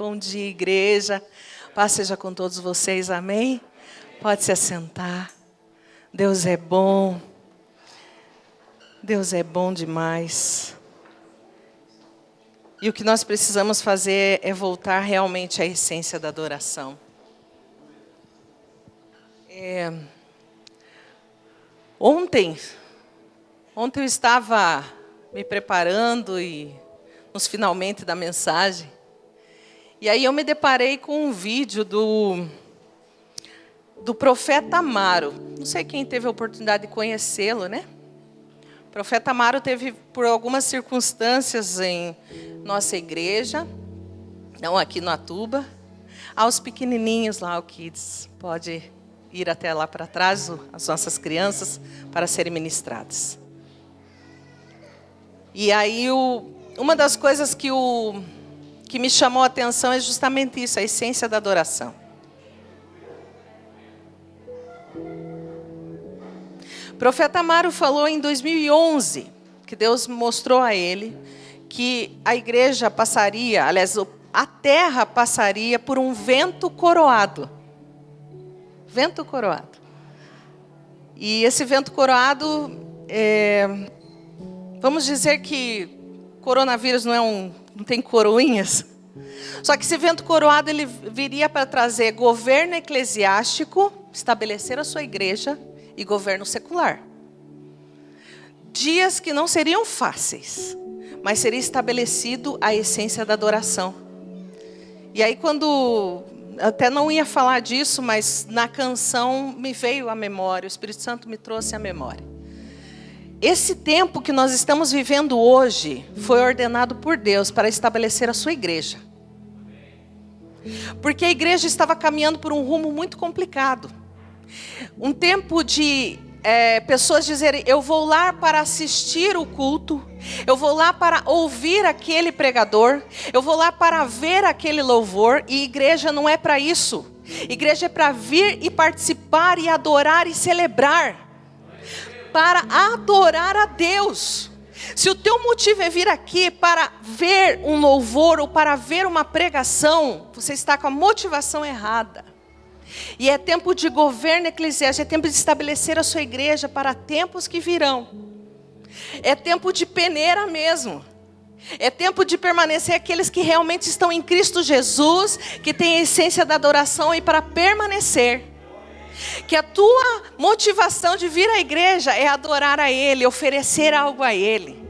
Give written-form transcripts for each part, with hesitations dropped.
Bom dia, igreja. Paz seja com todos vocês, amém? Pode se assentar. Deus é bom. Deus é bom demais. E o que nós precisamos fazer é voltar realmente à essência da adoração. Ontem eu estava me preparando e nos finalmente da mensagem. E aí eu me deparei com um vídeo do profeta Amaro. Não sei quem teve a oportunidade de conhecê-lo, né? O profeta Amaro teve, por algumas circunstâncias, em nossa igreja, não aqui no Atuba, aos pequenininhos lá, o Kids, pode ir até lá para trás, as nossas crianças, para serem ministradas. E aí, uma das coisas que me chamou a atenção é justamente isso, a essência da adoração. O profeta Amaro falou em 2011, que Deus mostrou a ele, que a igreja passaria, aliás, a terra passaria por um vento coroado. Vento coroado. E esse vento coroado, vamos dizer que coronavírus não tem coroinhas. Só que esse vento coroado ele viria para trazer governo eclesiástico, estabelecer a sua igreja, e governo secular. Dias que não seriam fáceis, mas seria estabelecido a essência da adoração. E aí até não ia falar disso, mas na canção me veio à memória, o Espírito Santo me trouxe à memória. Esse tempo que nós estamos vivendo hoje foi ordenado por Deus para estabelecer a sua igreja. Porque a igreja estava caminhando por um rumo muito complicado. Um tempo de pessoas dizerem, eu vou lá para assistir o culto, eu vou lá para ouvir aquele pregador, eu vou lá para ver aquele louvor, e igreja não é para isso. Igreja é para vir e participar e adorar e celebrar. Para adorar a Deus. Se o teu motivo é vir aqui para ver um louvor ou para ver uma pregação, você está com a motivação errada. E é tempo de governo eclesiástico, é tempo de estabelecer a sua igreja para tempos que virão. É tempo de peneira mesmo. É tempo de permanecer aqueles que realmente estão em Cristo Jesus, que têm a essência da adoração e para permanecer. Que a tua motivação de vir à igreja é adorar a Ele, oferecer algo a Ele.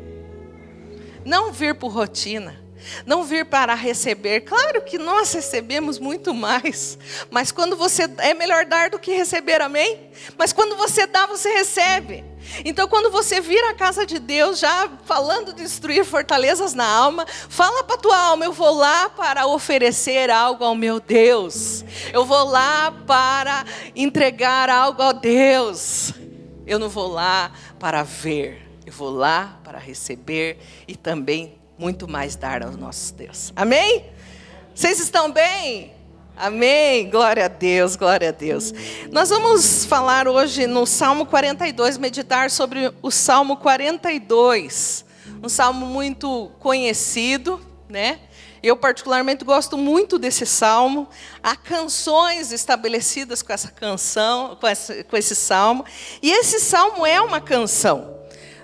Não vir por rotina, não vir para receber. Claro que nós recebemos muito mais, mas quando você é melhor dar do que receber, amém? Mas quando você dá, você recebe. Então quando você vir à casa de Deus, já falando de destruir fortalezas na alma, fala para a tua alma, eu vou lá para oferecer algo ao meu Deus. Eu vou lá para entregar algo a Deus. Eu não vou lá para ver, eu vou lá para receber e também muito mais dar ao nosso Deus. Amém? Vocês estão bem? Amém, glória a Deus, glória a Deus. Nós vamos falar hoje no Salmo 42, meditar sobre o Salmo 42. Um salmo muito conhecido, né? Eu particularmente gosto muito desse salmo. Há canções estabelecidas com essa canção, com esse salmo. E esse salmo é uma canção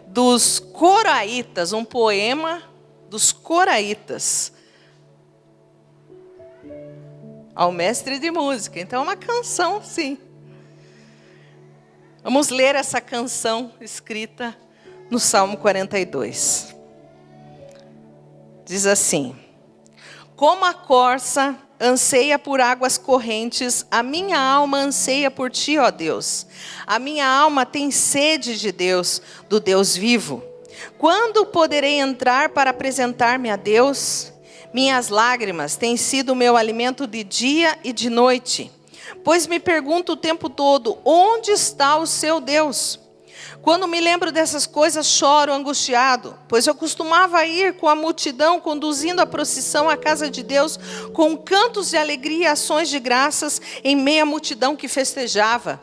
dos coraitas, um poema dos coraitas. Ao mestre de música. Então é uma canção, sim. Vamos ler essa canção escrita no Salmo 42. Diz assim: como a corça anseia por águas correntes, a minha alma anseia por ti, ó Deus. A minha alma tem sede de Deus, do Deus vivo. Quando poderei entrar para apresentar-me a Deus? Minhas lágrimas têm sido o meu alimento de dia e de noite, pois me pergunto o tempo todo, onde está o seu Deus? Quando me lembro dessas coisas, choro angustiado, pois eu costumava ir com a multidão, conduzindo a procissão à casa de Deus, com cantos de alegria e ações de graças, em meio à multidão que festejava.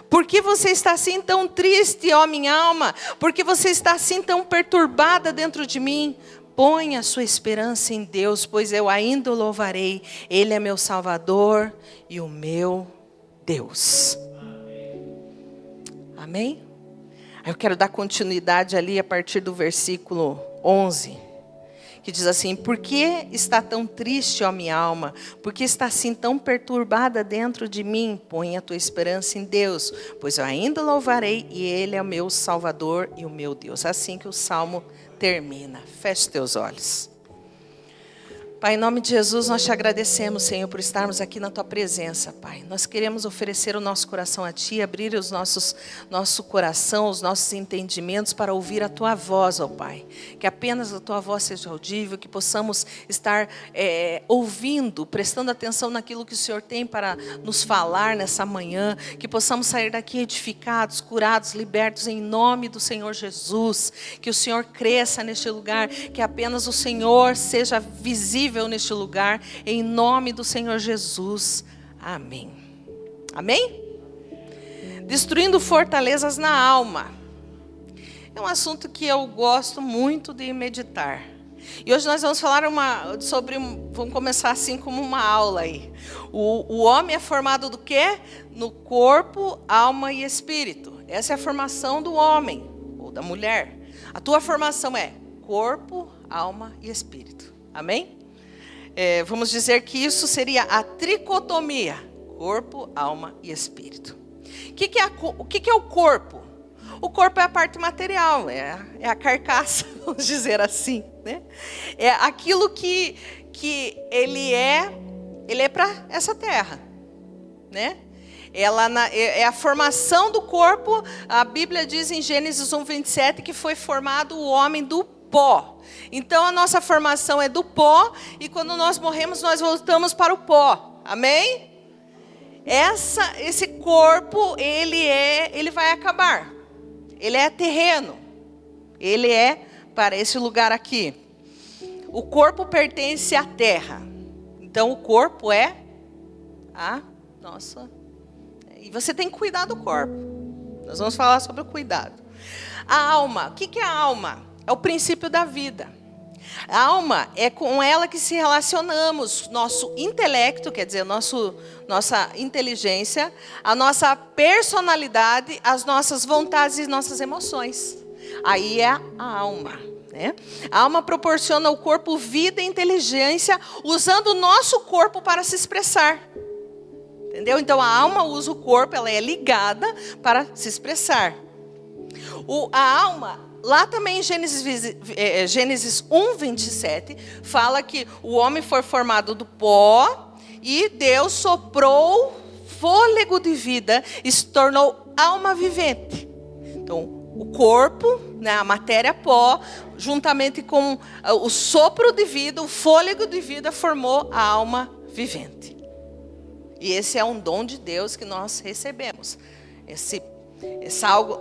Por que você está assim tão triste, ó minha alma? Por que você está assim tão perturbada dentro de mim? Ponha a sua esperança em Deus, pois eu ainda o louvarei. Ele é meu Salvador e o meu Deus. Amém? Eu quero dar continuidade ali a partir do versículo 11. Que diz assim: por que está tão triste, ó minha alma? Por que está assim tão perturbada dentro de mim? Põe a tua esperança em Deus, pois eu ainda louvarei e Ele é o meu Salvador e o meu Deus. Assim que o Salmo termina. Feche teus olhos. Pai, em nome de Jesus, nós te agradecemos, Senhor, por estarmos aqui na Tua presença, Pai. Nós queremos oferecer o nosso coração a Ti, abrir nosso coração, os nossos entendimentos para ouvir a Tua voz, ó Pai. Que apenas a Tua voz seja audível, que possamos estar ouvindo, prestando atenção naquilo que o Senhor tem para nos falar nessa manhã. Que possamos sair daqui edificados, curados, libertos em nome do Senhor Jesus. Que o Senhor cresça neste lugar, que apenas o Senhor seja visível neste lugar, em nome do Senhor Jesus. Amém. Amém? Destruindo fortalezas na alma. É um assunto que eu gosto muito de meditar. E hoje nós vamos falar vamos começar assim como uma aula aí. O homem é formado do quê? No corpo, alma e espírito. Essa é a formação do homem ou da mulher. A tua formação é corpo, alma e espírito. Amém? Vamos dizer que isso seria a tricotomia: corpo, alma e espírito. O que é o corpo? O corpo é a parte material, é a carcaça, vamos dizer assim, né? É aquilo que ele é para essa terra, né? É a formação do corpo. A Bíblia diz em Gênesis 1:27 que foi formado o homem do pó. Então a nossa formação é do pó, e quando nós morremos nós voltamos para o pó. Amém? Esse corpo, ele vai acabar. Ele é terreno. Ele é para esse lugar aqui. O corpo pertence à terra. Então o corpo é a nossa. E você tem que cuidar do corpo. Nós vamos falar sobre o cuidado. A alma. O que é a alma? É o princípio da vida. A alma é com ela que se relacionamos. Nosso intelecto, quer dizer, nossa inteligência, a nossa personalidade, as nossas vontades e nossas emoções. Aí é a alma, né? A alma proporciona ao corpo vida e inteligência, usando o nosso corpo para se expressar. Entendeu? Então a alma usa o corpo, ela é ligada para se expressar. A alma, lá também em Gênesis 1:27, fala que o homem foi formado do pó e Deus soprou fôlego de vida e se tornou alma vivente. Então, o corpo, né, a matéria pó, juntamente com o sopro de vida, o fôlego de vida, formou a alma vivente. E esse é um dom de Deus que nós recebemos. Esse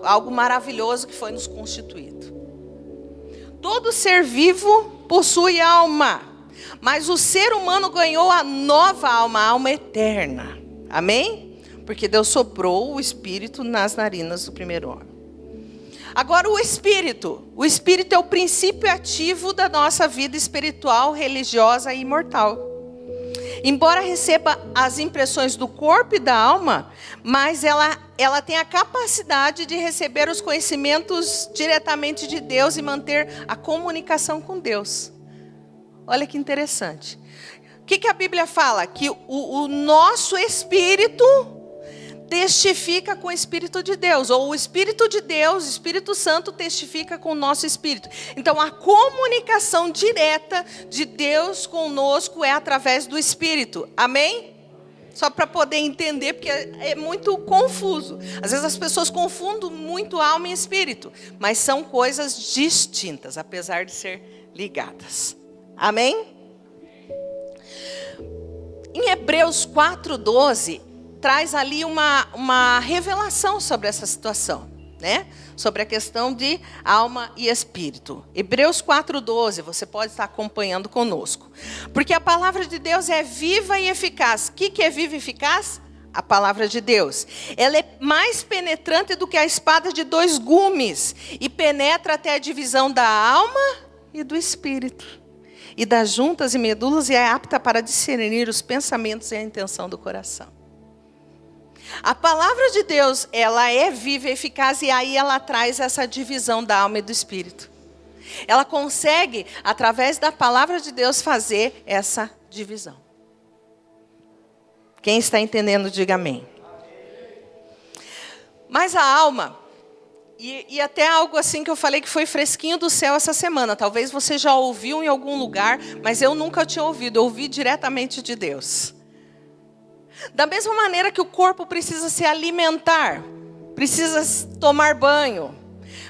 algo maravilhoso que foi nos constituído. Todo ser vivo possui alma, mas o ser humano ganhou a nova alma, a alma eterna. Amém? Porque Deus soprou o Espírito nas narinas do primeiro homem. Agora o Espírito é o princípio ativo da nossa vida espiritual, religiosa e imortal. Embora receba as impressões do corpo e da alma, mas ela tem a capacidade de receber os conhecimentos diretamente de Deus e manter a comunicação com Deus. Olha que interessante. O que a Bíblia fala? Que o nosso espírito testifica com o Espírito de Deus, ou o Espírito de Deus, o Espírito Santo testifica com o nosso espírito. Então a comunicação direta de Deus conosco é através do Espírito. Amém? Só para poder entender, porque é muito confuso. Às vezes as pessoas confundem muito alma e espírito, mas são coisas distintas, apesar de ser ligadas. Amém? Em Hebreus 4:12, traz ali uma revelação sobre essa situação, né? Sobre a questão de alma e espírito. Hebreus 4:12, você pode estar acompanhando conosco. Porque a palavra de Deus é viva e eficaz. O que é viva e eficaz? A palavra de Deus. Ela é mais penetrante do que a espada de 2 gumes e penetra até a divisão da alma e do espírito, e das juntas e medulas, e é apta para discernir os pensamentos e a intenção do coração. A palavra de Deus, ela é viva e eficaz, e aí ela traz essa divisão da alma e do espírito. Ela consegue, através da palavra de Deus, fazer essa divisão. Quem está entendendo, diga amém. Mas a alma, e até algo assim que eu falei que foi fresquinho do céu essa semana. Talvez você já ouviu em algum lugar, mas eu nunca tinha ouvido. Eu ouvi diretamente de Deus. Da mesma maneira que o corpo precisa se alimentar, precisa tomar banho,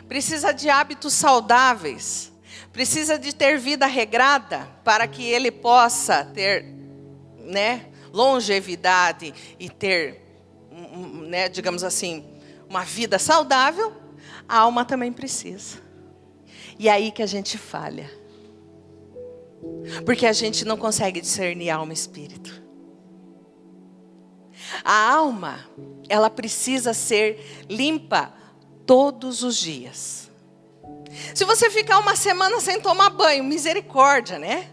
precisa de hábitos saudáveis, precisa de ter vida regrada para que ele possa ter, longevidade e ter, digamos assim, uma vida saudável, a alma também precisa. E é aí que a gente falha. Porque a gente não consegue discernir alma e espírito. A alma, ela precisa ser limpa todos os dias. Se você ficar uma semana sem tomar banho, misericórdia, né?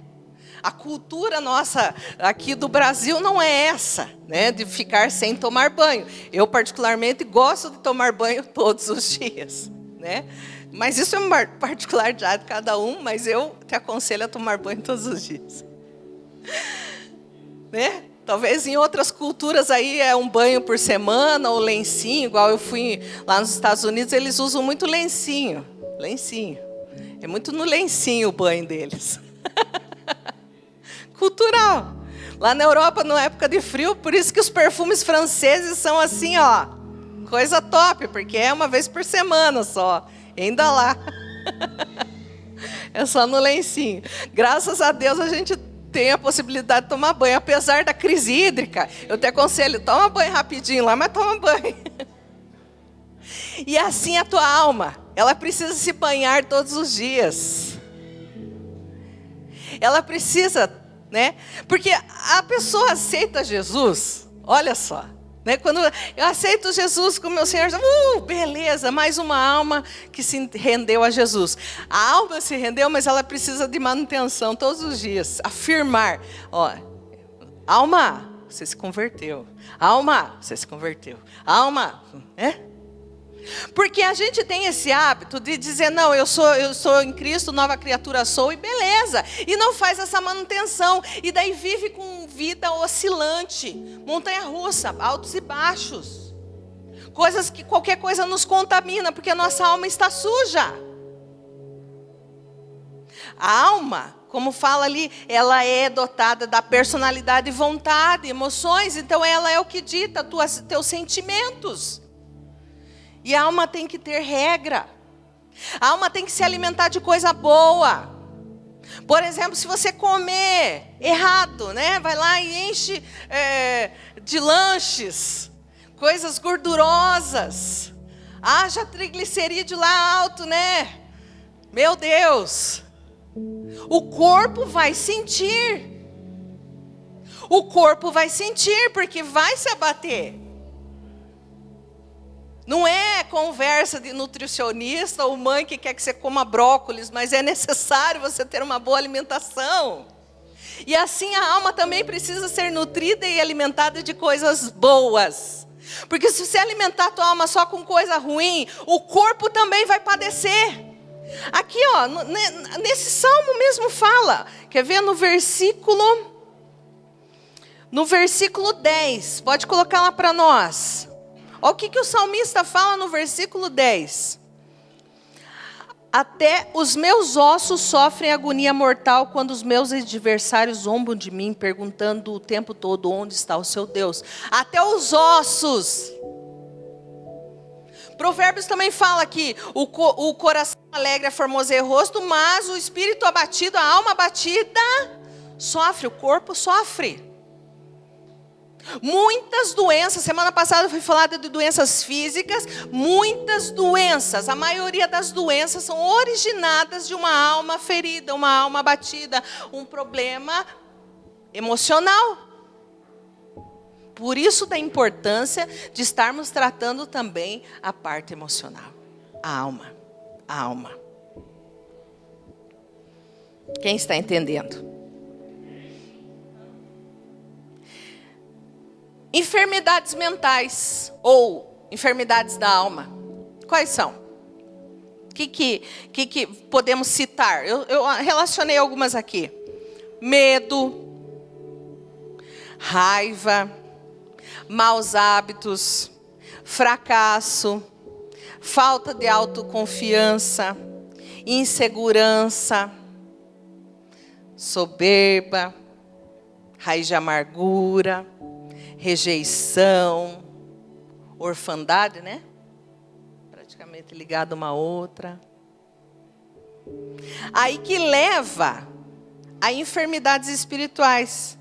A cultura nossa aqui do Brasil não é essa, de ficar sem tomar banho. Eu particularmente gosto de tomar banho todos os dias, Mas isso é uma particularidade de cada um, mas eu te aconselho a tomar banho todos os dias. Talvez em outras culturas aí é um banho por semana ou lencinho, igual eu fui lá nos Estados Unidos, eles usam muito lencinho. É muito no lencinho o banho deles. Cultural. Lá na Europa, na época de frio, por isso que os perfumes franceses são assim, coisa top, porque é uma vez por semana só. E ainda lá. É só no lencinho. Graças a Deus a gente tem a possibilidade de tomar banho, apesar da crise hídrica. Eu te aconselho, toma banho rapidinho lá, mas toma banho. E assim a tua alma, ela precisa se banhar todos os dias. Ela precisa, porque a pessoa aceita Jesus, olha só, quando eu aceito Jesus como meu Senhor, beleza, mais uma alma que se rendeu a Jesus. A alma se rendeu, mas ela precisa de manutenção todos os dias, afirmar, alma, você se converteu, alma, você se converteu, alma, Porque a gente tem esse hábito de dizer, não, eu sou em Cristo, nova criatura sou, e beleza. E não faz essa manutenção. E daí vive com vida oscilante, montanha-russa, altos e baixos. Coisas que qualquer coisa nos contamina, porque a nossa alma está suja. A alma, como fala ali, ela é dotada da personalidade, vontade, emoções. Então ela é o que dita teus sentimentos. E a alma tem que ter regra. A alma tem que se alimentar de coisa boa. Por exemplo, se você comer errado, vai lá e enche de lanches, coisas gordurosas. Haja triglicerídeo lá alto, Meu Deus. O corpo vai sentir. O corpo vai sentir, porque vai se abater. Não é conversa de nutricionista ou mãe que quer que você coma brócolis, mas é necessário você ter uma boa alimentação. E assim a alma também precisa ser nutrida e alimentada de coisas boas. Porque se você alimentar a tua alma só com coisa ruim, o corpo também vai padecer. Aqui, nesse salmo mesmo fala. Quer ver no versículo 10. Pode colocar lá para nós. Olha o que o salmista fala no versículo 10. Até os meus ossos sofrem agonia mortal quando os meus adversários zombam de mim, perguntando o tempo todo onde está o seu Deus. Até os ossos. Provérbios também fala que o coração alegre formoseia o rosto, mas o espírito abatido, a alma abatida, sofre, o corpo sofre. Muitas doenças, semana passada foi falado de doenças físicas, muitas doenças, a maioria das doenças são originadas de uma alma ferida, uma alma abatida, um problema emocional. Por isso da importância de estarmos tratando também a parte emocional, a alma. Quem está entendendo? Enfermidades mentais ou enfermidades da alma. Quais são? O que podemos citar? Eu relacionei algumas aqui. Medo, raiva, maus hábitos, fracasso, falta de autoconfiança, insegurança, soberba, raiz de amargura, rejeição, orfandade, né? Praticamente ligada uma à outra. Aí que leva a enfermidades espirituais,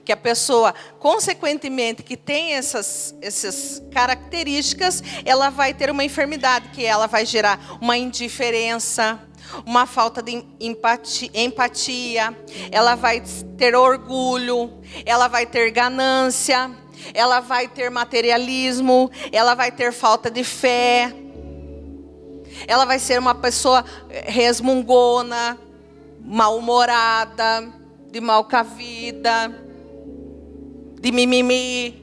que a pessoa, consequentemente, que tem essas características, ela vai ter uma enfermidade, que ela vai gerar uma indiferença, uma falta de empatia, ela vai ter orgulho, ela vai ter ganância, ela vai ter materialismo, ela vai ter falta de fé, ela vai ser uma pessoa resmungona, mal-humorada, de mal com a vida, de mimimi.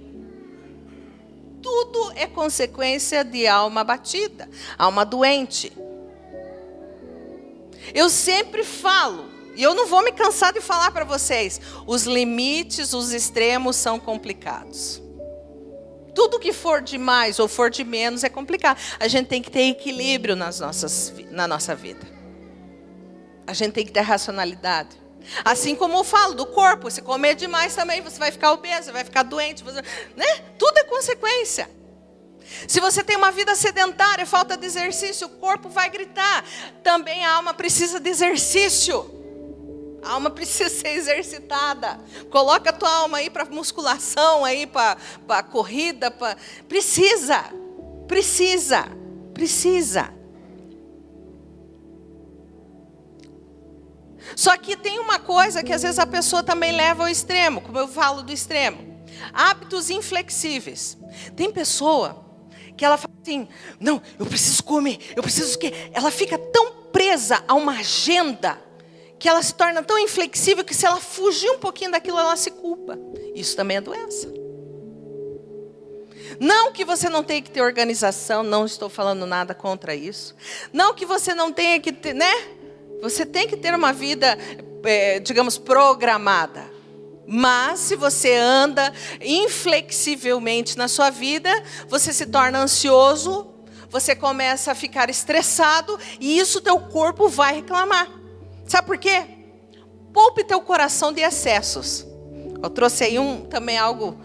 Tudo é consequência de alma abatida, alma doente. Eu sempre falo, e eu não vou me cansar de falar para vocês, os limites, os extremos são complicados. Tudo que for de mais ou for de menos é complicado. A gente tem que ter equilíbrio na nossa vida. A gente tem que ter racionalidade. Assim como eu falo do corpo, se comer demais também você vai ficar obeso, vai ficar doente, né? Tudo é consequência. Se você tem uma vida sedentária, falta de exercício, o corpo vai gritar. Também a alma precisa de exercício. A alma precisa ser exercitada. Coloca a tua alma aí para musculação, aí para corrida. Precisa. Só que tem uma coisa que às vezes a pessoa também leva ao extremo, como eu falo do extremo. Hábitos inflexíveis. Tem pessoa que ela fala assim, não, eu preciso comer, eu preciso que... Ela fica tão presa a uma agenda, que ela se torna tão inflexível, que se ela fugir um pouquinho daquilo, ela se culpa. Isso também é doença. Não que você não tenha que ter organização, não estou falando nada contra isso. Não que você não tenha que ter, né? Você tem que ter uma vida, digamos, programada. Mas se você anda inflexivelmente na sua vida, você se torna ansioso, você começa a ficar estressado, e isso teu corpo vai reclamar. Sabe por quê? Poupe teu coração de excessos. Eu trouxe aí também algo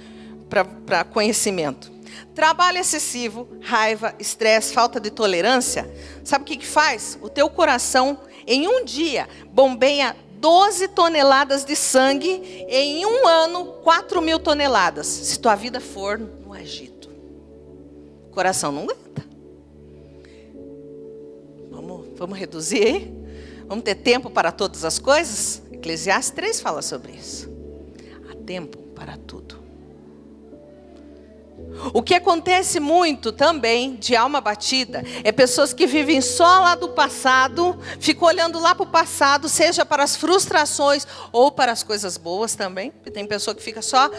para conhecimento. Trabalho excessivo, raiva, estresse, falta de tolerância. Sabe o que faz? O teu coração, em um dia, bombeia 12 toneladas de sangue. Em um ano, 4.000 toneladas. Se tua vida for no agito. O coração não aguenta. Vamos reduzir aí? Vamos ter tempo para todas as coisas? Eclesiastes 3 fala sobre isso. Há tempo para tudo. O que acontece muito também de alma batida é pessoas que vivem só lá do passado, ficam olhando lá para o passado, seja para as frustrações ou para as coisas boas também. Tem pessoa que fica só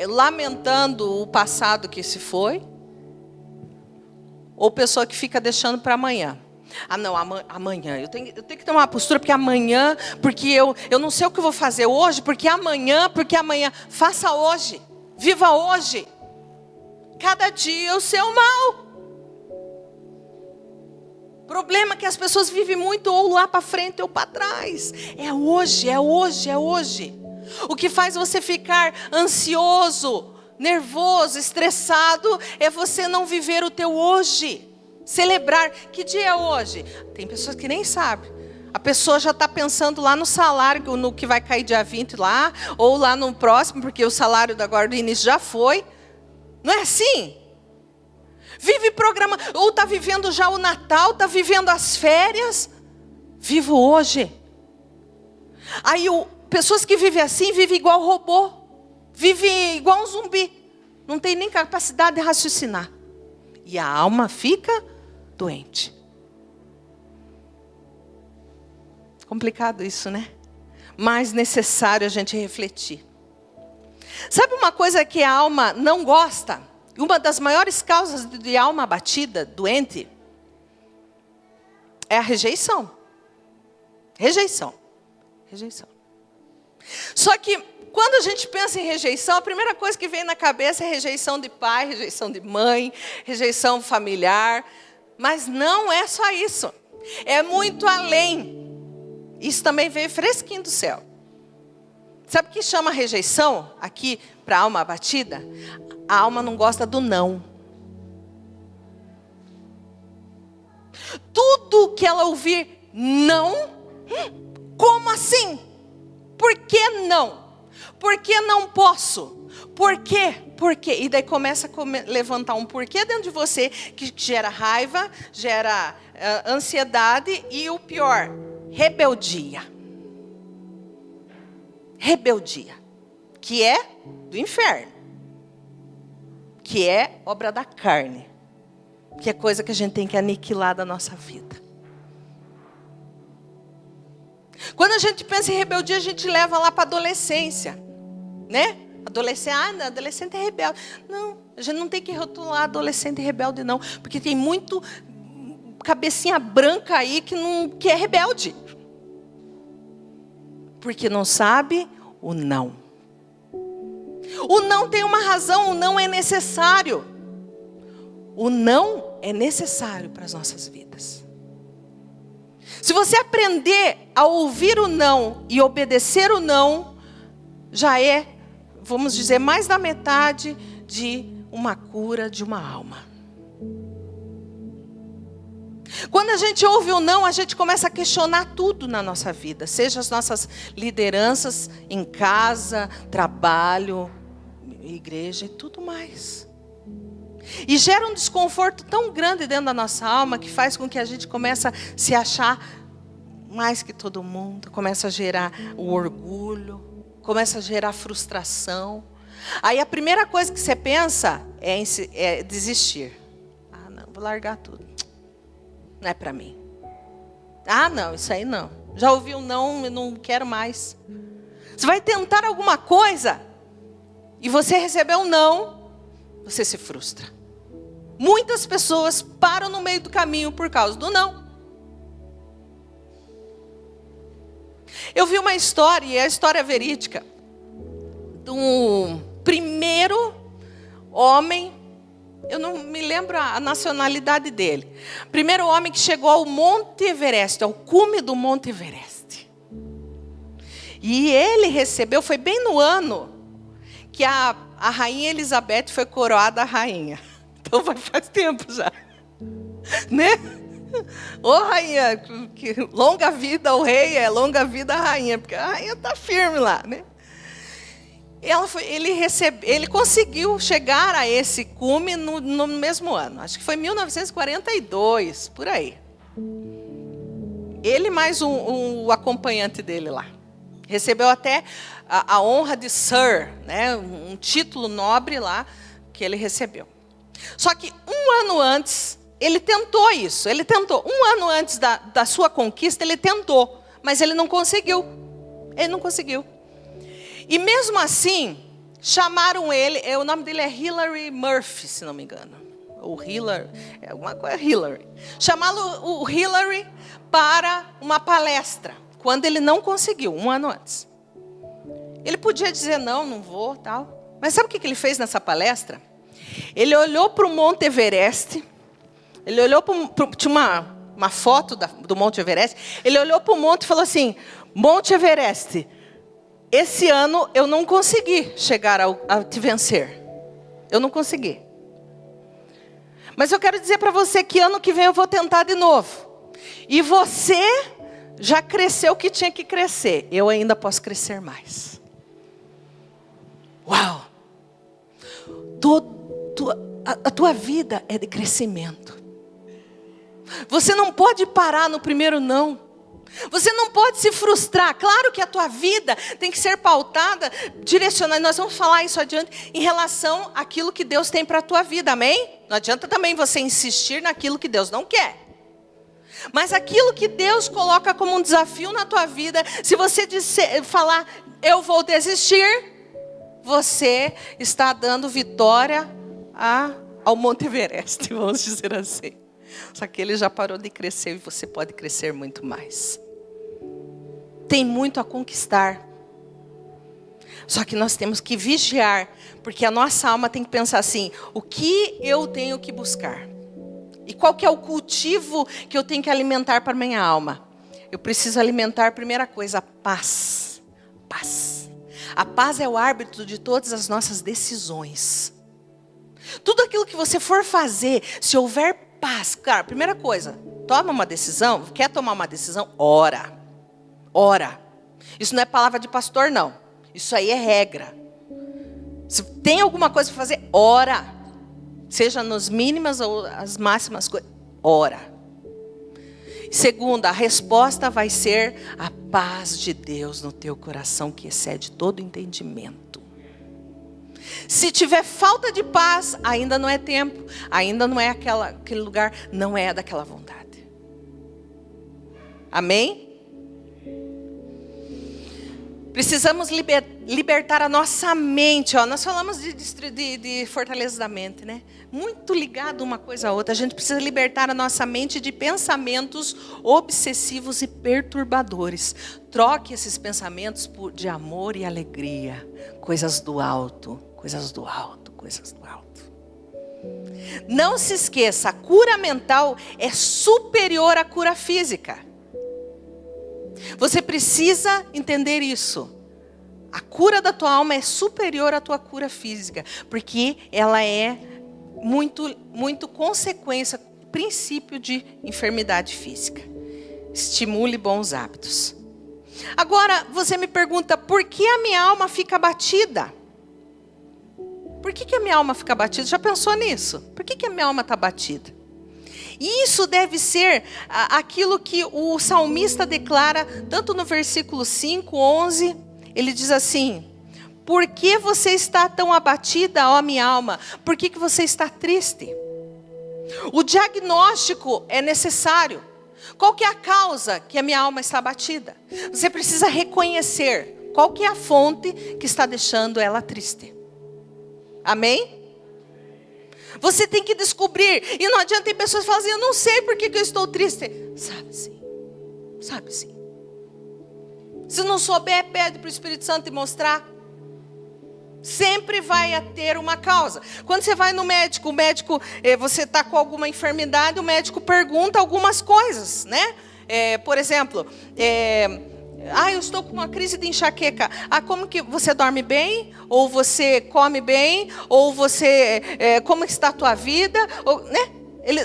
lamentando o passado que se foi, ou pessoa que fica deixando para amanhã. Ah, não, amanhã, eu tenho que tomar uma postura, porque amanhã, porque eu não sei o que eu vou fazer hoje, porque amanhã, faça hoje, viva hoje. Cada dia o seu mal. Problema é que as pessoas vivem muito ou lá para frente ou para trás. É hoje. O que faz você ficar ansioso, nervoso, estressado, é você não viver o teu hoje. Celebrar. Que dia é hoje? Tem pessoas que nem sabem. A pessoa já está pensando lá no salário, no que vai cair dia 20 lá, ou lá no próximo, porque o salário agora do início já foi. Não é assim? Vive programa, ou está vivendo já o Natal, está vivendo as férias. Vivo hoje. Aí pessoas que vivem assim, vivem igual robô. Vivem igual um zumbi. Não tem nem capacidade de raciocinar. E a alma fica doente. Complicado isso, né? mais necessário a gente refletir. Sabe uma coisa que a alma não gosta? Uma das maiores causas de alma abatida, doente, é a rejeição. Rejeição. Rejeição. Só que quando a gente pensa em rejeição, a primeira coisa que vem na cabeça é rejeição de pai, rejeição de mãe, rejeição familiar. Mas não é só isso. É muito além. Isso também veio fresquinho do céu. Sabe o que chama rejeição aqui para a alma abatida? A alma não gosta do não. Tudo que ela ouvir não, como assim? Por que não? Por que não posso? Por quê? Por quê? E daí começa a levantar um porquê dentro de você que gera raiva, gera ansiedade e o pior, rebeldia. Rebeldia, que é do inferno, que é obra da carne, que é coisa que a gente tem que aniquilar da nossa vida. Quando a gente pensa em rebeldia, a gente leva lá para a adolescência, né? Adolescente é rebelde. Não, a gente não tem que rotular adolescente rebelde, não, porque tem muito cabecinha branca aí que é rebelde. Porque não sabe o não. O não tem uma razão, o não é necessário. O não é necessário para as nossas vidas. Se você aprender a ouvir o não e obedecer o não, já é, vamos dizer, mais da metade de uma cura de uma alma. Quando a gente ouve o não, a gente começa a questionar tudo na nossa vida. Seja as nossas lideranças em casa, trabalho, igreja e tudo mais. E gera um desconforto tão grande dentro da nossa alma que faz com que a gente comece a se achar mais que todo mundo. Começa a gerar o orgulho, começa a gerar frustração. Aí a primeira coisa que você pensa é desistir. Ah, não, vou largar tudo. Não é para mim. Ah, não, isso aí não. Já ouvi um não, eu não quero mais. Você vai tentar alguma coisa e você recebeu um não, você se frustra. Muitas pessoas param no meio do caminho por causa do não. Eu vi uma história, e é a história verídica, do primeiro homem. Eu não me lembro a nacionalidade dele. Primeiro homem que chegou ao Monte Everest, ao cume do Monte Everest. E ele recebeu, foi bem no ano que a rainha Elizabeth foi coroada rainha. Então faz tempo já. Né? Ô rainha, que longa vida ao rei, longa vida à rainha, porque a rainha está firme lá, né? Ele conseguiu chegar a esse cume no mesmo ano. Acho que foi 1942, por aí. Ele mais o acompanhante dele lá. Recebeu até a honra de Sir, né? Um título nobre lá que ele recebeu. Só que um ano antes, ele tentou isso. Ele tentou. Um ano antes da sua conquista, ele tentou. Mas ele não conseguiu. Ele não conseguiu. E mesmo assim, chamaram ele, o nome dele é Hillary Murphy, se não me engano. Ou Hillary, alguma coisa Hillary. Chamaram o Hillary para uma palestra, quando ele não conseguiu, um ano antes. Ele podia dizer, não vou, tal. Mas sabe o que ele fez nessa palestra? Ele olhou para o Monte Everest, ele olhou tinha uma foto do Monte Everest, ele olhou para o monte e falou assim, Monte Everest, esse ano eu não consegui chegar a te vencer. Eu não consegui. Mas eu quero dizer para você que ano que vem eu vou tentar de novo. E você já cresceu o que tinha que crescer. Eu ainda posso crescer mais. Uau! A tua vida é de crescimento. Você não pode parar no primeiro não. Você não pode se frustrar. Claro que a tua vida tem que ser pautada, direcionada. Nós vamos falar isso adiante em relação àquilo que Deus tem para a tua vida, amém? Não adianta também você insistir naquilo que Deus não quer. Mas aquilo que Deus coloca como um desafio na tua vida, se você falar, eu vou desistir, você está dando vitória ao Monte Everest, vamos dizer assim. Só que ele já parou de crescer e você pode crescer muito mais. Tem muito a conquistar. Só que nós temos que vigiar, porque a nossa alma tem que pensar assim, o que eu tenho que buscar? E qual que é o cultivo que eu tenho que alimentar para a minha alma? Eu preciso alimentar, primeira coisa, a paz. Paz. A paz é o árbitro de todas as nossas decisões. Tudo aquilo que você for fazer, se houver paz, cara, primeira coisa, toma uma decisão, quer tomar uma decisão? Ora. Ora. Isso não é palavra de pastor, não. Isso aí é regra. Se tem alguma coisa para fazer, ora. Seja nas mínimas ou as máximas coisas, ora. Segunda, a resposta vai ser a paz de Deus no teu coração, que excede todo entendimento. Se tiver falta de paz, ainda não é tempo, ainda não é aquele lugar, não é daquela vontade. Amém? Precisamos libertar a nossa mente. Nós falamos de fortaleza da mente, né? Muito ligado uma coisa a outra. A gente precisa libertar a nossa mente de pensamentos obsessivos e perturbadores. Troque esses pensamentos de amor e alegria. Coisas do alto, coisas do alto, coisas do alto. Não se esqueça, a cura mental é superior à cura física. Você precisa entender isso. A cura da tua alma é superior à tua cura física, porque ela é muito consequência, princípio de enfermidade física. Estimule bons hábitos. Agora, você me pergunta, por que a minha alma fica abatida? Por que a minha alma fica abatida? Já pensou nisso? Por que a minha alma está abatida? E isso deve ser aquilo que o salmista declara, tanto no versículo 5, 11, ele diz assim, por que você está tão abatida, ó minha alma? Por que você está triste? O diagnóstico é necessário. Qual que é a causa que a minha alma está abatida? Você precisa reconhecer qual que é a fonte que está deixando ela triste. Amém? Você tem que descobrir. E não adianta ter pessoas que falam assim, eu não sei por que eu estou triste. Sabe sim. Sabe sim. Se não souber, pede para o Espírito Santo te mostrar. Sempre vai ter uma causa. Quando você vai no médico, você está com alguma enfermidade, o médico pergunta algumas coisas, né? Por exemplo, eu estou com uma crise de enxaqueca. Como que você dorme bem? Ou você come bem? Ou você, como está a tua vida? Né?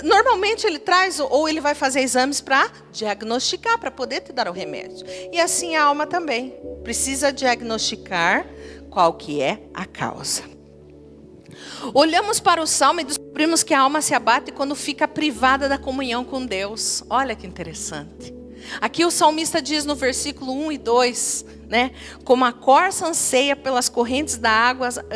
Normalmente ele traz, ou ele vai fazer exames para diagnosticar, para poder te dar o remédio. E assim a alma também. Precisa diagnosticar qual que é a causa. Olhamos para o Salmo e descobrimos que a alma se abate quando fica privada da comunhão com Deus. Olha que interessante. Aqui o salmista diz no versículo 1 e 2, né? Como a corça anseia pelas correntes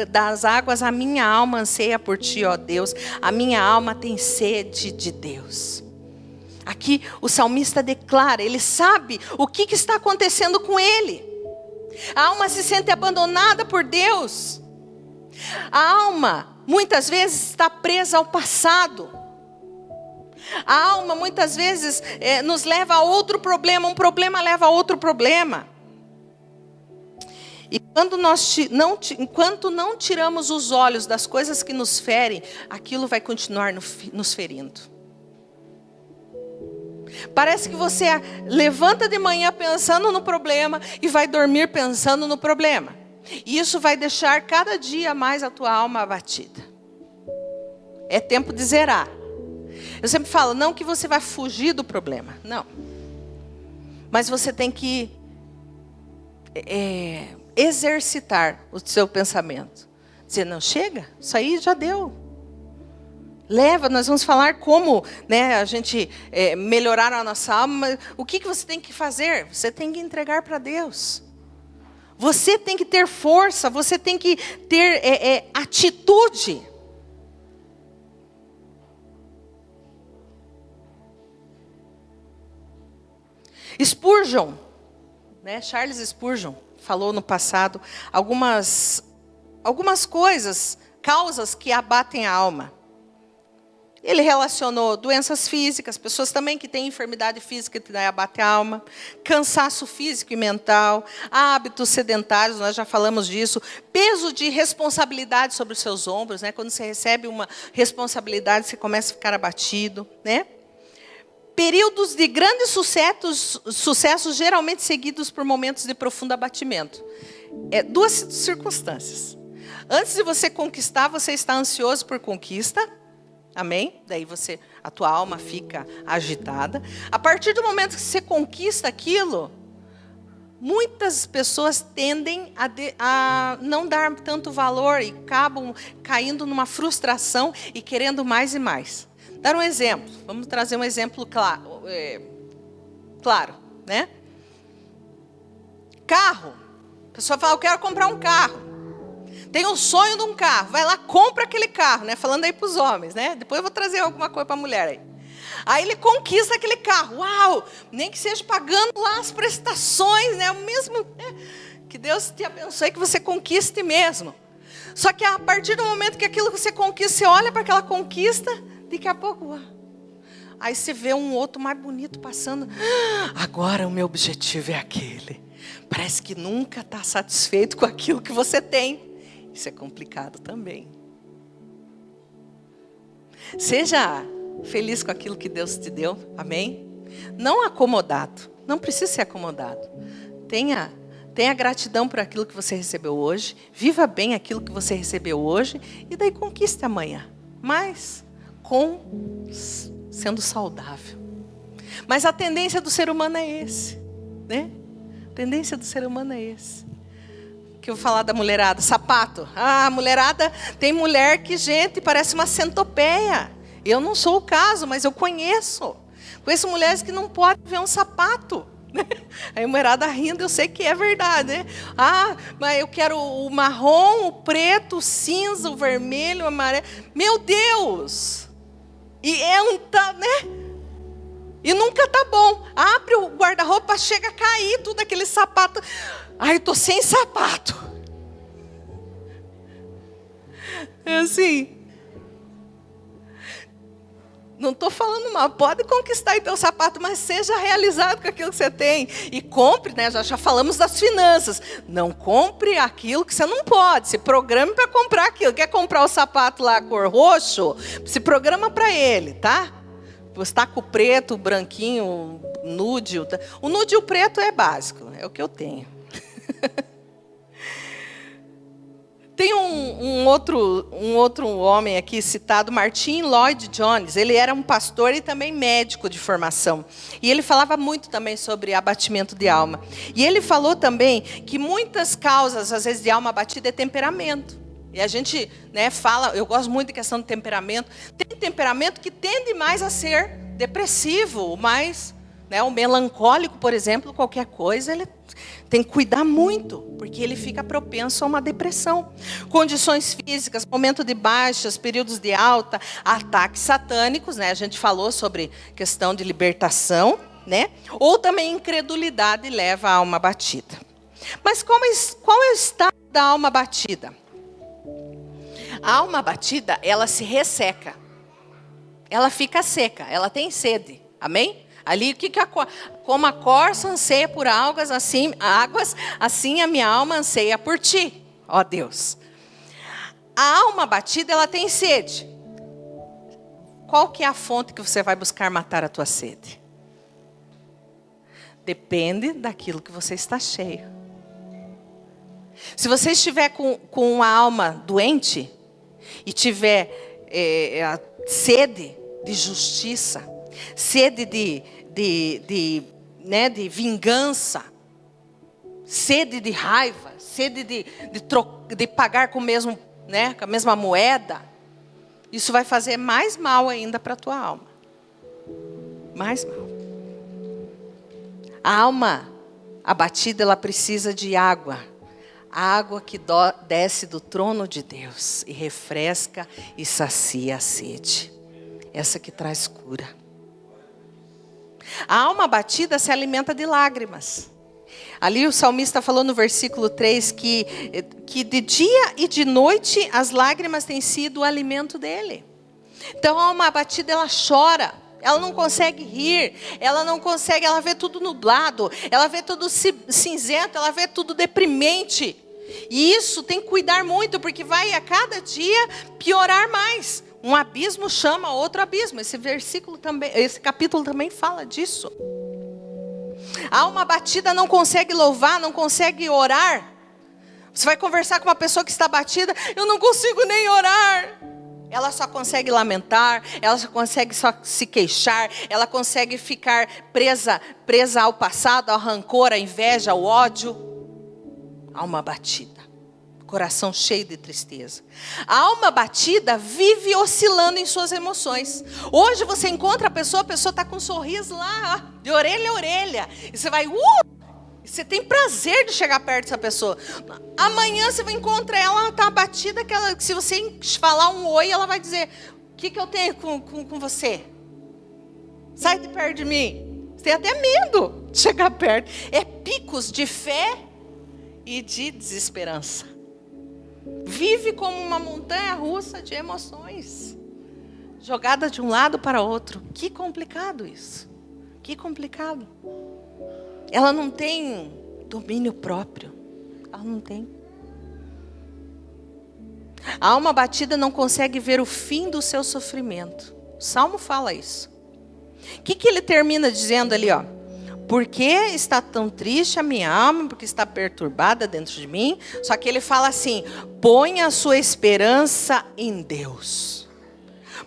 das águas, a minha alma anseia por ti, ó Deus. A minha alma tem sede de Deus. Aqui o salmista declara, ele sabe o que está acontecendo com ele. A alma se sente abandonada por Deus. A alma muitas vezes está presa ao passado. A alma muitas vezes nos leva a outro problema, um problema leva a outro problema. E enquanto não tiramos os olhos das coisas que nos ferem, aquilo vai continuar nos ferindo. Parece que você levanta de manhã pensando no problema e vai dormir pensando no problema. E isso vai deixar cada dia mais a tua alma abatida. É tempo de zerar. Eu sempre falo, não que você vai fugir do problema, não. Mas você tem que exercitar o seu pensamento. Dizer, não, chega, isso aí já deu. Leva, nós vamos falar como, né, a gente melhorar a nossa alma. O que você tem que fazer? Você tem que entregar para Deus. Você tem que ter força, você tem que ter atitude. Spurgeon, né? Charles Spurgeon falou no passado algumas coisas, causas que abatem a alma. Ele relacionou doenças físicas, pessoas também que têm enfermidade física que abate a alma, cansaço físico e mental, hábitos sedentários, nós já falamos disso, peso de responsabilidade sobre os seus ombros, né? Quando você recebe uma responsabilidade, você começa a ficar abatido, né? Períodos de grandes sucessos geralmente seguidos por momentos de profundo abatimento. Duas circunstâncias. Antes de você conquistar, você está ansioso por conquista. Amém? Daí a tua alma fica agitada. A partir do momento que você conquista aquilo, muitas pessoas tendem a não dar tanto valor e acabam caindo numa frustração e querendo mais e mais. Dar um exemplo. Vamos trazer um exemplo claro, né? Carro. A pessoa fala, eu quero comprar um carro. Tem um sonho de um carro. Vai lá, compra aquele carro, né? Falando aí para os homens, né? Depois eu vou trazer alguma coisa para a mulher aí. Aí ele conquista aquele carro. Uau! Nem que seja pagando lá as prestações, né? O mesmo, né? Que Deus te abençoe, que você conquiste mesmo. Só que a partir do momento que aquilo que você conquista, você olha para aquela conquista, daqui a pouco, aí você vê um outro mais bonito passando. Agora o meu objetivo é aquele. Parece que nunca está satisfeito com aquilo que você tem. Isso é complicado também. Seja feliz com aquilo que Deus te deu, amém? Não acomodado, não precisa ser acomodado. Tenha gratidão por aquilo que você recebeu hoje, viva bem aquilo que você recebeu hoje, e daí conquiste amanhã. Mas sendo saudável. Mas a tendência do ser humano é esse, né? A tendência do ser humano é esse. Que eu vou falar da mulherada, sapato. Mulherada, tem mulher que, gente, parece uma centopeia. Eu não sou o caso, mas eu conheço. Conheço mulheres que não podem ver um sapato. Aí a mulherada rindo, eu sei que é verdade, né? Mas eu quero o marrom, o preto, o cinza, o vermelho, o amarelo. Meu Deus! E entra, né? E nunca tá bom. Abre o guarda-roupa, chega a cair tudo aquele sapato. Ai, tô sem sapato. É assim. Não estou falando mal. Pode conquistar então o sapato, mas seja realizado com aquilo que você tem. E compre, né? Já falamos das finanças. Não compre aquilo que você não pode. Se programe para comprar aquilo. Quer comprar o sapato lá cor roxo? Se programa para ele, tá? Você está com o preto, o branquinho, o nude. O nude e o preto é básico. É o que eu tenho. Tem um outro homem aqui citado, Martin Lloyd Jones. Ele era um pastor e também médico de formação. E ele falava muito também sobre abatimento de alma. E ele falou também que muitas causas, às vezes, de alma abatida é temperamento. E a gente, né, fala, eu gosto muito de questão de temperamento. Tem temperamento que tende mais a ser depressivo, mais, né, o melancólico, por exemplo, qualquer coisa, ele tem que cuidar muito, porque ele fica propenso a uma depressão. Condições físicas, momento de baixas, períodos de alta, ataques satânicos, né? A gente falou sobre questão de libertação, né? Ou também incredulidade leva a alma abatida. Mas qual é o estado da alma abatida? A alma abatida, ela se resseca. Ela fica seca, ela tem sede. Amém? Ali, como a corça anseia por águas, assim a minha alma anseia por ti, ó Deus. A alma abatida, ela tem sede. Qual que é a fonte que você vai buscar matar a tua sede? Depende daquilo que você está cheio. Se você estiver com a alma doente e tiver a sede de justiça, sede de vingança, sede de raiva, sede de pagar com a mesma moeda, isso vai fazer mais mal ainda para a tua alma. Mais mal. A alma abatida, ela precisa de água. A água que desce do trono de Deus e refresca e sacia a sede. Essa que traz cura. A alma abatida se alimenta de lágrimas. Ali o salmista falou no versículo 3 que de dia e de noite as lágrimas têm sido o alimento dele. Então a alma abatida, ela chora, ela não consegue rir, ela vê tudo nublado, ela vê tudo cinzento, ela vê tudo deprimente. E isso tem que cuidar muito, porque vai a cada dia piorar mais. Um abismo chama outro abismo. Esse capítulo também fala disso. A alma abatida não consegue louvar, não consegue orar. Você vai conversar com uma pessoa que está abatida, eu não consigo nem orar. Ela só consegue lamentar, ela só consegue se queixar, ela consegue ficar presa ao passado, ao rancor, à inveja, ao ódio. Alma abatida, coração cheio de tristeza. A alma abatida vive oscilando em suas emoções. Hoje você encontra a pessoa está com um sorriso lá, de orelha a orelha. E você vai, você tem prazer de chegar perto dessa pessoa. Amanhã você vai encontrar ela está abatida, que se você falar um oi, ela vai dizer, o que eu tenho com você? Sai de perto de mim. Você tem até medo de chegar perto. É picos de fé e de desesperança. Vive como uma montanha russa de emoções, jogada de um lado para outro. Que complicado isso. Que complicado. Ela não tem domínio próprio. Ela não tem. A alma abatida não consegue ver o fim do seu sofrimento. O Salmo fala isso. O que ele termina dizendo ali, ó? Por que está tão triste a minha alma? Porque está perturbada dentro de mim? Só que ele fala assim, põe a sua esperança em Deus.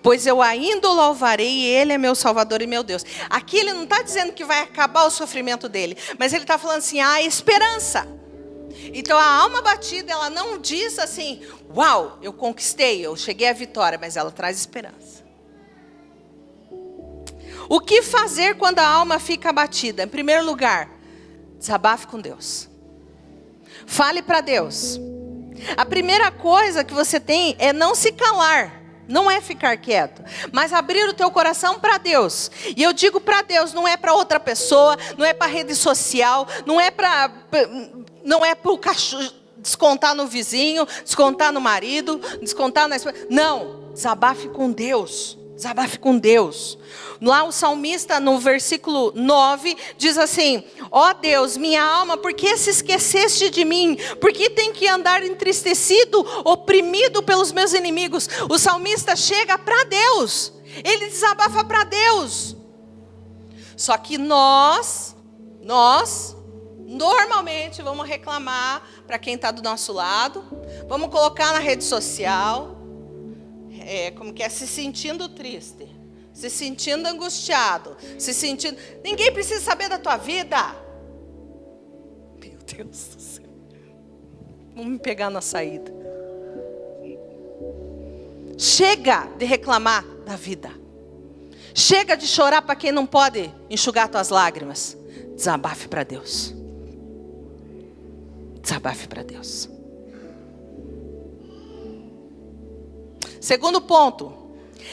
Pois eu ainda o louvarei e Ele é meu Salvador e meu Deus. Aqui ele não está dizendo que vai acabar o sofrimento dele. Mas ele está falando assim, há esperança. Então a alma batida, ela não diz assim, uau, eu conquistei, eu cheguei à vitória. Mas ela traz esperança. O que fazer quando a alma fica abatida? Em primeiro lugar, desabafe com Deus. Fale para Deus. A primeira coisa que você tem é não se calar. Não é ficar quieto, mas abrir o teu coração para Deus. E eu digo para Deus, não é para outra pessoa, não é para rede social, não é para o cachorro descontar no vizinho, descontar no marido, descontar na esposa. Não, desabafe com Deus. Desabafe com Deus. Lá o salmista no versículo 9 diz assim, ó Deus, minha alma, por que se esqueceste de mim? Por que tem que andar entristecido, oprimido pelos meus inimigos? O salmista chega para Deus. Ele desabafa para Deus. Só que nós normalmente vamos reclamar para quem está do nosso lado. Vamos colocar na rede social. Como que é? Se sentindo triste, se sentindo angustiado, ninguém precisa saber da tua vida. Meu Deus do céu. Vamos me pegar na saída. Chega de reclamar da vida. Chega de chorar para quem não pode enxugar tuas lágrimas. Desabafe para Deus. Desabafe para Deus. Segundo ponto,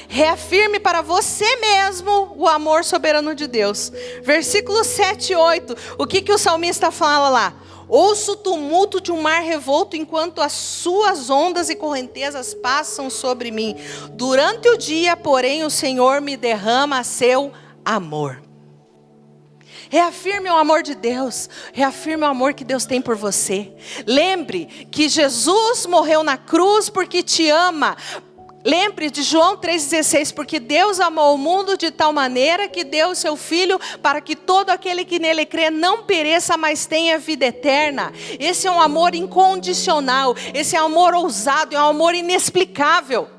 reafirme para você mesmo o amor soberano de Deus. Versículos 7 e 8, o que o salmista fala lá? Ouço o tumulto de um mar revolto enquanto as suas ondas e correntezas passam sobre mim. Durante o dia, porém, o Senhor me derrama seu amor. Reafirme o amor de Deus. Reafirme o amor que Deus tem por você. Lembre que Jesus morreu na cruz porque te ama. Lembre de João 3,16, porque Deus amou o mundo de tal maneira que deu o seu Filho para que todo aquele que nele crê não pereça, mas tenha vida eterna. Esse é um amor incondicional, esse é um amor ousado, é um amor inexplicável.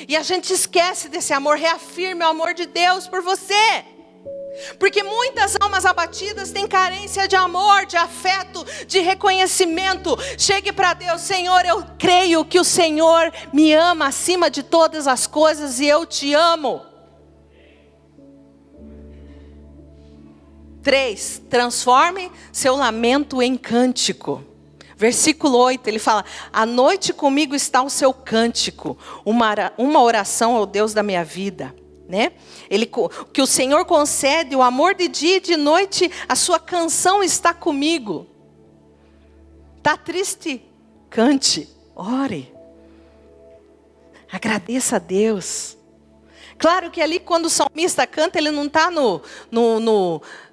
E a gente esquece desse amor. Reafirme o amor de Deus por você. Porque muitas almas abatidas têm carência de amor, de afeto, de reconhecimento. Chegue para Deus, Senhor, eu creio que o Senhor me ama acima de todas as coisas e eu te amo. 3, transforme seu lamento em cântico. Versículo 8, ele fala, à noite comigo está o seu cântico, uma oração ao Deus da minha vida. né? Que o Senhor concede o amor de dia e de noite, a sua canção está comigo. Está triste? Cante, ore. Agradeça a Deus. Claro que ali quando o salmista canta, ele não está no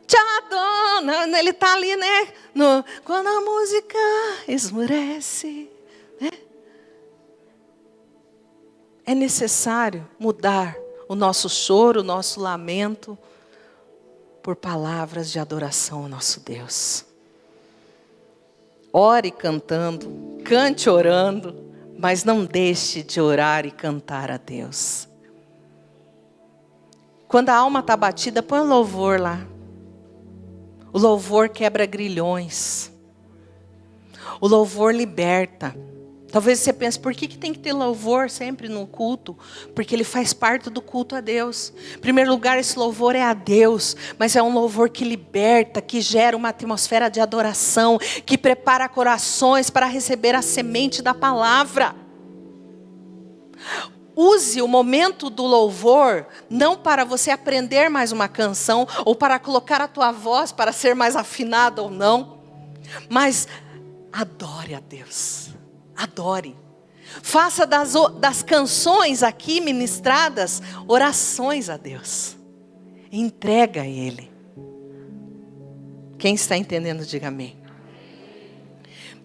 tchadona, ele está ali, né? Quando a música esmurece, né? É necessário mudar o nosso choro, o nosso lamento, por palavras de adoração ao nosso Deus. Ore cantando, cante orando, mas não deixe de orar e cantar a Deus. Quando a alma está batida, põe o louvor lá. O louvor quebra grilhões. O louvor liberta. Talvez você pense, por que tem que ter louvor sempre no culto? Porque ele faz parte do culto a Deus. Em primeiro lugar, esse louvor é a Deus, mas é um louvor que liberta, que gera uma atmosfera de adoração, que prepara corações para receber a semente da palavra. Use o momento do louvor, não para você aprender mais uma canção, ou para colocar a tua voz para ser mais afinada ou não, mas adore a Deus. Adore. Faça das canções aqui ministradas orações a Deus. Entrega a Ele. Quem está entendendo, diga amém.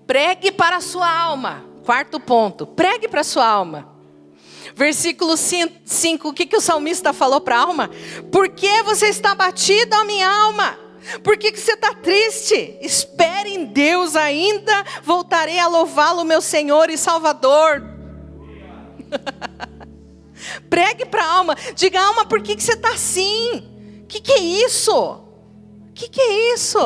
Pregue para a sua alma. Quarto ponto. Pregue para a sua alma. Versículo 5. O que o salmista falou para a alma? Por que você está abatida, minha alma? Por que você está triste? Espere em Deus ainda, voltarei a louvá-lo, meu Senhor e Salvador. Pregue para a alma, diga alma, por que você está assim? O que é isso? O que é isso?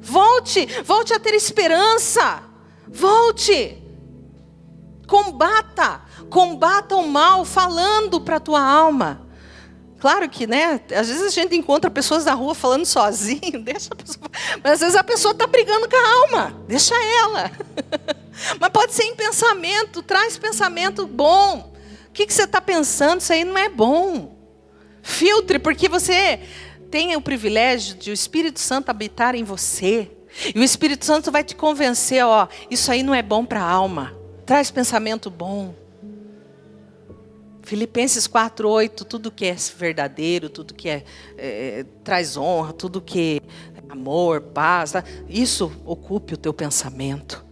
Volte a ter esperança, volte, combata o mal falando para a tua alma. Claro que, né, às vezes a gente encontra pessoas na rua falando sozinho, deixa a pessoa, mas às vezes a pessoa está brigando com a alma, deixa ela. Mas pode ser em pensamento, traz pensamento bom. O que você está pensando? Isso aí não é bom. Filtre, porque você tem o privilégio de o Espírito Santo habitar em você. E o Espírito Santo vai te convencer, isso aí não é bom para a alma. Traz pensamento bom. Filipenses 4:8, tudo que é verdadeiro, tudo que traz honra, tudo que é amor, paz, tá? Isso ocupe o teu pensamento.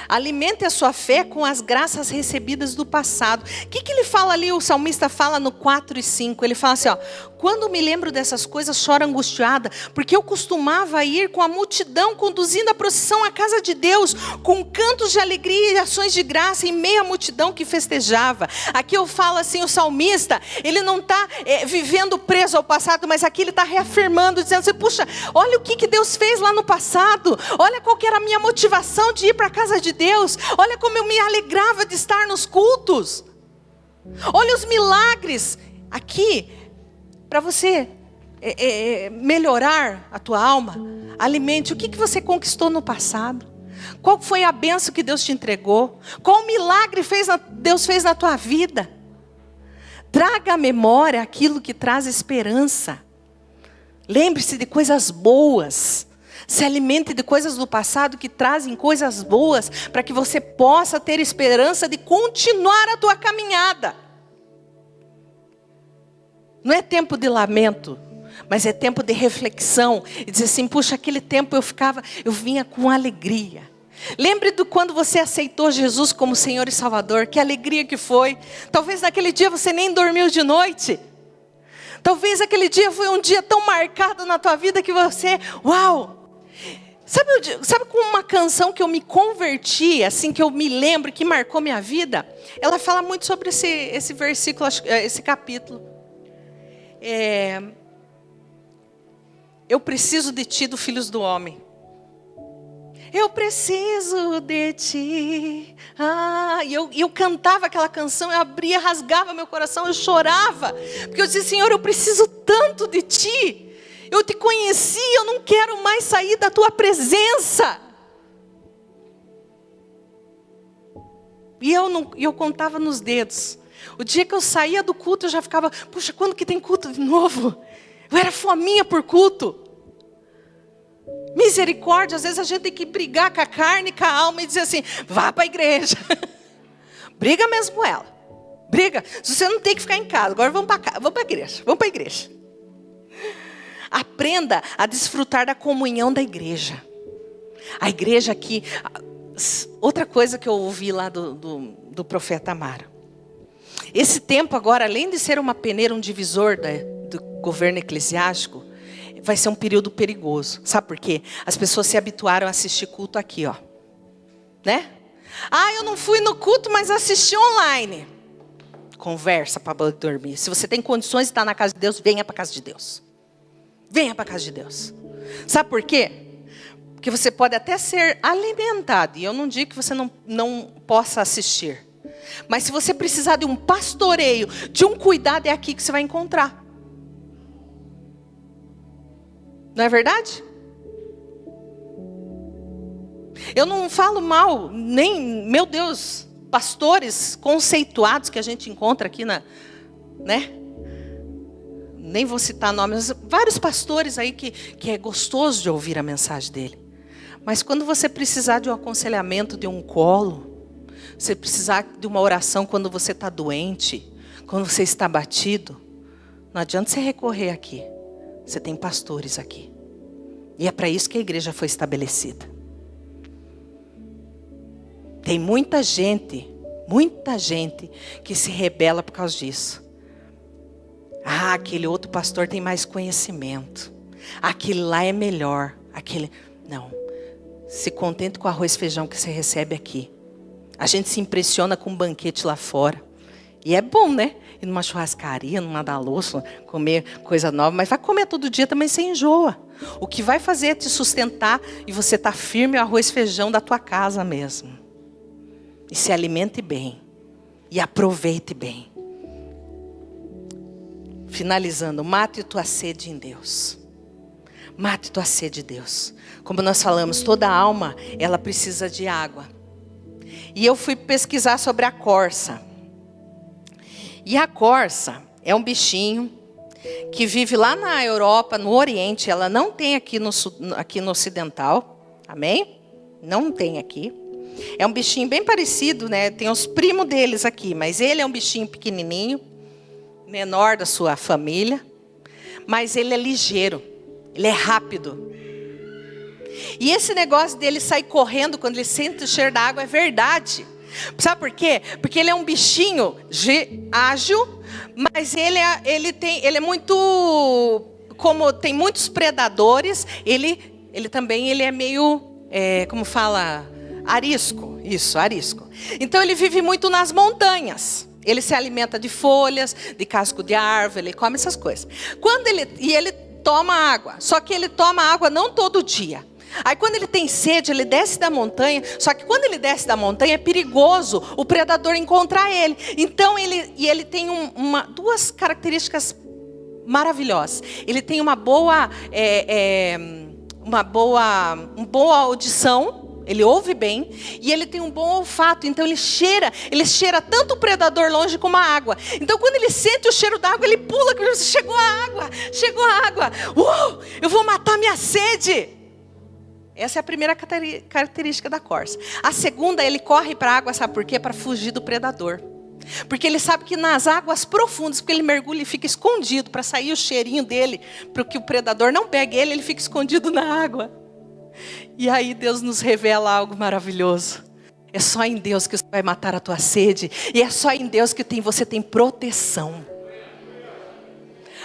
Alimente a sua fé com as graças recebidas do passado. O que ele fala ali, o salmista fala no 4 e 5. Ele fala assim, quando me lembro dessas coisas, choro angustiada, porque eu costumava ir com a multidão, conduzindo a procissão à casa de Deus, com cantos de alegria e ações de graça, em meio à multidão que festejava. Aqui eu falo assim, o salmista, ele não está vivendo preso ao passado, mas aqui ele está reafirmando, dizendo assim, puxa, olha o que Deus fez lá no passado, olha qual que era a minha motivação de ir para a casa de Deus, olha como eu me alegrava de estar nos cultos, olha os milagres. Aqui, para você melhorar a tua alma, alimente o que você conquistou no passado, qual foi a bênção que Deus te entregou, qual milagre Deus fez na tua vida. Traga à memória aquilo que traz esperança, lembre-se de coisas boas. Se alimente de coisas do passado que trazem coisas boas, para que você possa ter esperança de continuar a tua caminhada. Não é tempo de lamento, mas é tempo de reflexão. E dizer assim, puxa, aquele tempo eu vinha com alegria. Lembre de quando você aceitou Jesus como Senhor e Salvador, que alegria que foi. Talvez naquele dia você nem dormiu de noite. Talvez aquele dia foi um dia tão marcado na tua vida que você, uau! Sabe com uma canção que eu me converti, assim, que eu me lembro, que marcou minha vida? Ela fala muito sobre esse versículo, esse capítulo. Eu preciso de ti, do Filhos do Homem. Eu preciso de ti. E eu cantava aquela canção, eu abria, rasgava meu coração, eu chorava. Porque eu dizia, Senhor, eu preciso tanto de ti. Eu te conheci, eu não quero mais sair da tua presença. E eu contava nos dedos. O dia que eu saía do culto, eu já ficava, puxa, quando que tem culto de novo? Eu era fominha por culto. Misericórdia, às vezes a gente tem que brigar com a carne, com a alma e dizer assim, vá para a igreja. Briga mesmo com ela. Briga. Você não tem que ficar em casa, agora vamos para casa, vamos para a igreja. Vamos para a igreja. Aprenda a desfrutar da comunhão da igreja. A igreja aqui. Outra coisa que eu ouvi lá do profeta Amaro. Esse tempo agora, além de ser uma peneira, um divisor do governo eclesiástico, vai ser um período perigoso. Sabe por quê? As pessoas se habituaram a assistir culto aqui, ó. Né? Ah, eu não fui no culto, mas assisti online. Conversa para dormir. Se você tem condições de estar na casa de Deus, venha para a casa de Deus. Venha para a casa de Deus. Sabe por quê? Porque você pode até ser alimentado. E eu não digo que você não possa assistir. Mas se você precisar de um pastoreio, de um cuidado, é aqui que você vai encontrar. Não é verdade? Eu não falo mal, nem, meu Deus, pastores conceituados que a gente encontra aqui né? Nem vou citar nomes, mas vários pastores aí que é gostoso de ouvir a mensagem dele. Mas quando você precisar de um aconselhamento, de um colo, você precisar de uma oração quando você está doente, quando você está abatido, não adianta você recorrer aqui. Você tem pastores aqui. E é para isso que a igreja foi estabelecida. Tem muita gente que se rebela por causa disso. Ah, aquele outro pastor tem mais conhecimento. Aquele lá é melhor. Não. Se contente com o arroz e feijão que você recebe aqui. A gente se impressiona com um banquete lá fora. E é bom, né? Ir numa churrascaria, numa da louça, comer coisa nova. Mas vai comer todo dia também, você enjoa. O que vai fazer é te sustentar e você tá firme é o arroz e feijão da tua casa mesmo. E se alimente bem. E aproveite bem. Finalizando, mate tua sede em Deus. Mate tua sede em Deus. Como nós falamos, toda alma, ela precisa de água. E eu fui pesquisar sobre a corça. E a corça é um bichinho que vive lá na Europa, no Oriente. Ela não tem aqui no Ocidental. Amém? Não tem aqui. É um bichinho bem parecido, né? Tem os primos deles aqui. Mas ele é um bichinho pequenininho. Menor da sua família. Mas ele é ligeiro. Ele é rápido. E esse negócio dele sair correndo quando ele sente o cheiro da água é verdade. Sabe por quê? Porque ele é um bichinho ágil, mas ele é muito, como tem muitos predadores, ele também é meio, como fala, arisco. Isso, arisco. Então ele vive muito nas montanhas. Ele se alimenta de folhas, de casco de árvore, ele come essas coisas. Ele toma água, só que ele toma água não todo dia. Aí quando ele tem sede, ele desce da montanha. Só que quando ele desce da montanha, é perigoso o predador encontrar ele. Então ele tem duas características maravilhosas. Ele tem uma boa audição. Ele ouve bem. E ele tem um bom olfato. Então ele cheira tanto o predador longe como a água. Então quando ele sente o cheiro da água, ele pula. Chegou a água. Eu vou matar minha sede. Essa é a primeira característica da corça. A segunda, ele corre para a água, sabe por quê? Para fugir do predador. Porque ele sabe que nas águas profundas, porque ele mergulha e fica escondido, para sair o cheirinho dele, para que o predador não pegue ele fica escondido na água. E aí Deus nos revela algo maravilhoso. É só em Deus que você vai matar a tua sede. E é só em Deus que você tem proteção.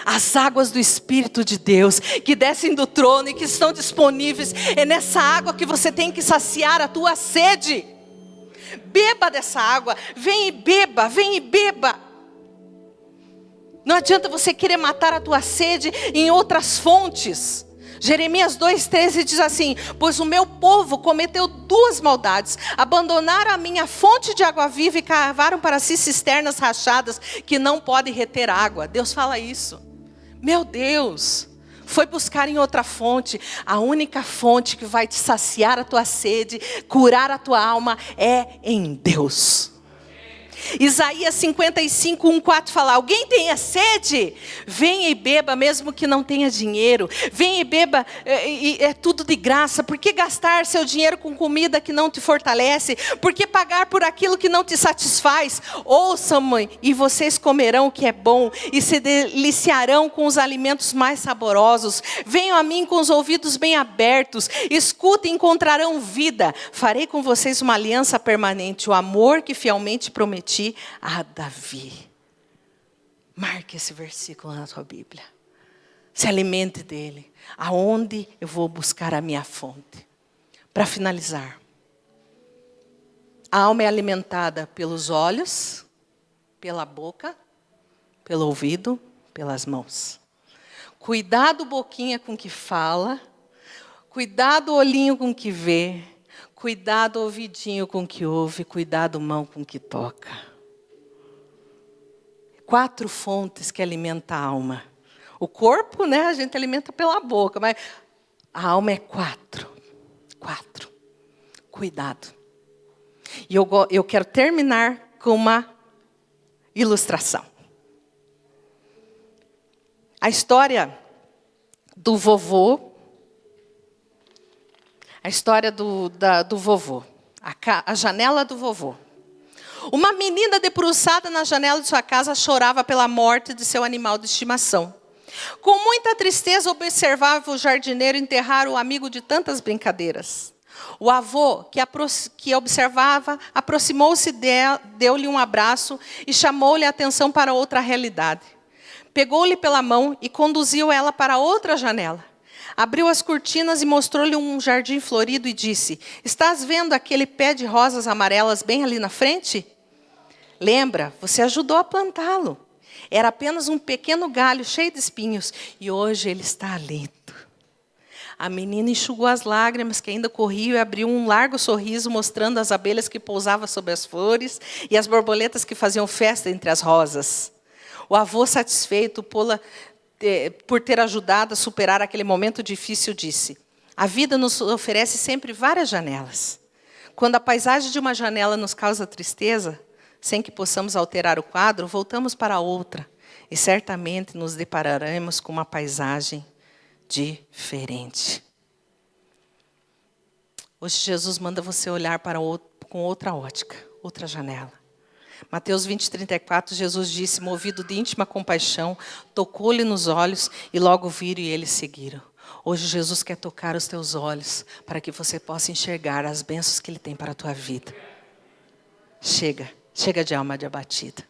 As águas do Espírito de Deus que descem do trono e que estão disponíveis. É nessa água que você tem que saciar a tua sede. Beba dessa água. Vem e beba. Não adianta você querer matar a tua sede em outras fontes. Jeremias 2,13 diz assim: pois o meu povo cometeu duas maldades. Abandonaram a minha fonte de água viva e cavaram para si cisternas rachadas que não podem reter água. Deus fala isso. Meu Deus, foi buscar em outra fonte. A única fonte que vai te saciar a tua sede, curar a tua alma, é em Deus. Isaías 55, 1, 4 fala: alguém tenha sede? Venha e beba, mesmo que não tenha dinheiro. Venha e beba, é tudo de graça. Por que gastar seu dinheiro com comida que não te fortalece? Por que pagar por aquilo que não te satisfaz? Ouçam-me e vocês comerão o que é bom e se deliciarão com os alimentos mais saborosos. Venham a mim com os ouvidos bem abertos. Escutem e encontrarão vida. Farei com vocês uma aliança permanente, o amor que fielmente prometi a Davi. Marque esse versículo na sua Bíblia. Se alimente dele. Aonde eu vou buscar a minha fonte? Para finalizar, a alma é alimentada pelos olhos, pela boca, pelo ouvido, pelas mãos. Cuidado boquinha com que fala, cuidado olhinho com que vê, cuidado ouvidinho com que ouve, cuidado mão com que toca. 4 fontes que alimentam a alma. O corpo, né, a gente alimenta pela boca, mas a alma é 4. 4. Cuidado. E eu quero terminar com uma ilustração. A história do vovô. A história do vovô. A janela do vovô. Uma menina debruçada na janela de sua casa chorava pela morte de seu animal de estimação. Com muita tristeza observava o jardineiro enterrar o amigo de tantas brincadeiras. O avô, que observava, aproximou-se deu-lhe um abraço e chamou-lhe a atenção para outra realidade. Pegou-lhe pela mão e conduziu ela para outra janela. Abriu as cortinas e mostrou-lhe um jardim florido e disse: estás vendo aquele pé de rosas amarelas bem ali na frente? Lembra, você ajudou a plantá-lo. Era apenas um pequeno galho cheio de espinhos e hoje ele está lindo. A menina enxugou as lágrimas que ainda corriam e abriu um largo sorriso, mostrando as abelhas que pousavam sobre as flores e as borboletas que faziam festa entre as rosas. O avô, satisfeito por ter ajudado a superar aquele momento difícil, disse: a vida nos oferece sempre várias janelas. Quando a paisagem de uma janela nos causa tristeza, sem que possamos alterar o quadro, voltamos para outra e certamente nos depararemos com uma paisagem diferente. Hoje Jesus manda você olhar com outra ótica, outra janela. Mateus 20, 34, Jesus disse, movido de íntima compaixão, tocou-lhe nos olhos e logo viram e eles seguiram. Hoje Jesus quer tocar os teus olhos para que você possa enxergar as bênçãos que Ele tem para a tua vida. Chega de alma de abatida.